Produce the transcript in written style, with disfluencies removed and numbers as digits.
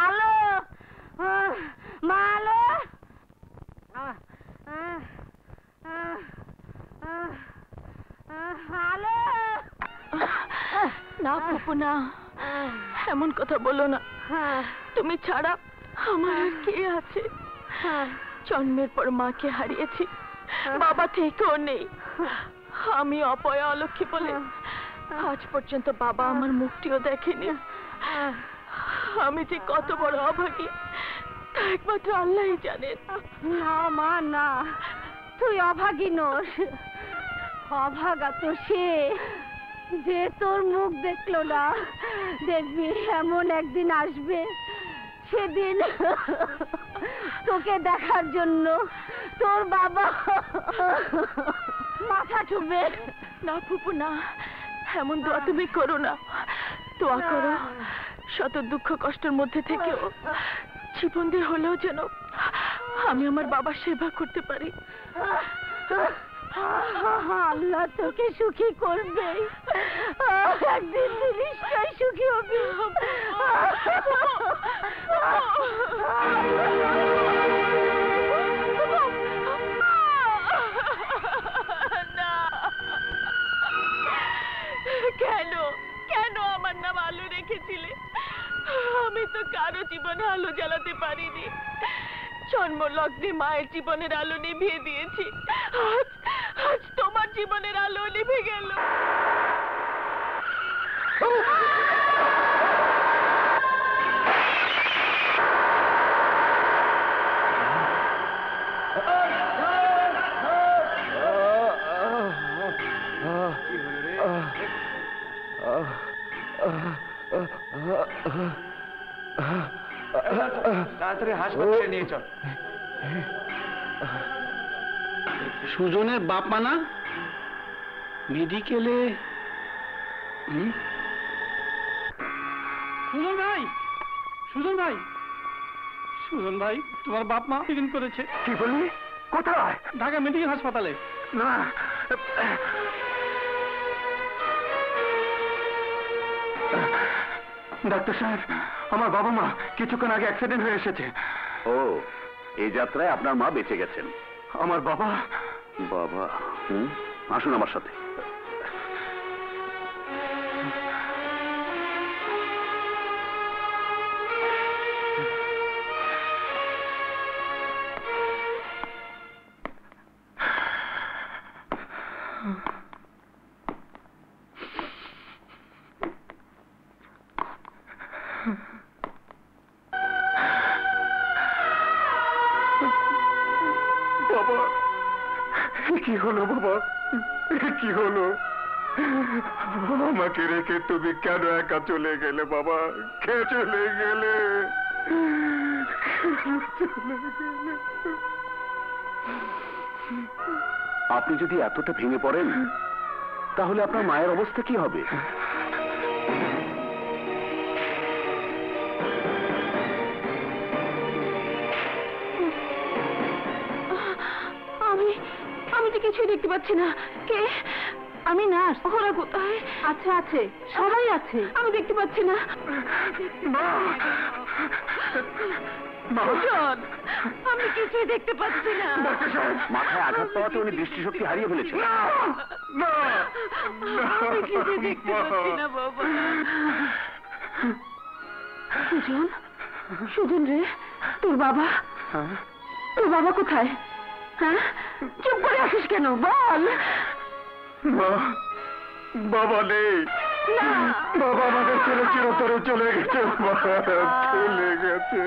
আলো মা আলো আলো না ফুপু না, এমন কথা বলো না। তুমি ছাড়া আমার আর কে আছে? জন্মের পর মাকে হারিয়েছি, বাবা থেকেও নেই। আমি অপয়া অলক্ষী বলে আজ পর্যন্ত বাবা আমার মুখটিও দেখেনি। আমি যে কত বড় অভাগী তা একমাত্র আল্লাহই জানেন। না মা না, তুই অভাগী নোস। অভাগা তো সে যে তোর মুখ দেখলো না। দেখবি এমন একদিন আসবে, সেদিন তোকে দেখার জন্য তোর বাবা মাথা ঠুকবে। না ফুপু না, এমন দোয়া তুমি করো না। দোয়া করো শত দুঃখ কষ্টের মধ্যে থেকেও জীবন দিয়ে হলেও যেন আমি আমার বাবার সেবা করতে পারি। আল্লাহ তোকে সুখী করবে, একদিন তুই নিশ্চয় সুখী হবি। কেন কেন আমার নাম আলো রেখেছিলে? আমি তো কারো জীবনে আলো জ্বালাতে পারিনি। জন্ম লগ্নে মায়ের জীবনের আলো নিভিয়ে দিয়েছি, আজ আজ তোমার জীবনের আলো নিভে গেল। তাড়াতাড়ি হাসপাতালে নিয়ে চল। সুজনের বাপ মানা মেডিকেলে। সুজন ভাই, সুজন ভাই, সুজন ভাই, তোমার বাপ মা অ্যাক্সিডেন্ট করেছে। কি বললি? কোথায়? ঢাকা মেডিকেল হাসপাতালে। না, ডাক্তার সাহেব, আমার বাবা মা কিছুক্ষণ আগে অ্যাক্সিডেন্ট হয়ে এসেছে। ও, এই যাত্রায় আপনার মা বেঁচে গেছেন। আমার বাবা? বাবা, আসুন আমার সাথে। বাবা, কি হলো বাবা? কি হলো? আমাকে রেখে তুমি কেন একা চলে গেলে বাবা? কে চলে গেলে? আপনি যদি এতটা ভেঙে পড়েন তাহলে আপনার মায়ের অবস্থা কি হবে? আমি তো কিছুই দেখতে পাচ্ছি না। কে? আমি নার্স। ওরা কোথায়? আছে আছে, সবাই আছে। আমি দেখতে পাচ্ছি না। সুজন, আমি কিছুই দেখতে পাচ্ছি না। মাথায় আঘাত পাওয়াতে উনি দৃষ্টিশক্তি হারিয়ে ফেলেছেন। আমি কিছুই দেখতে পাচ্ছি না বাবা। সুজন, সুজন রে, তোর বাবা, তোর বাবা কোথায়? হ্যাঁ, চুপ করে আসিস কেন? বল। বাবা নেই, বাবা আমাদের ছেড়ে চিরতরে চলে গেছে, চলে গেছে।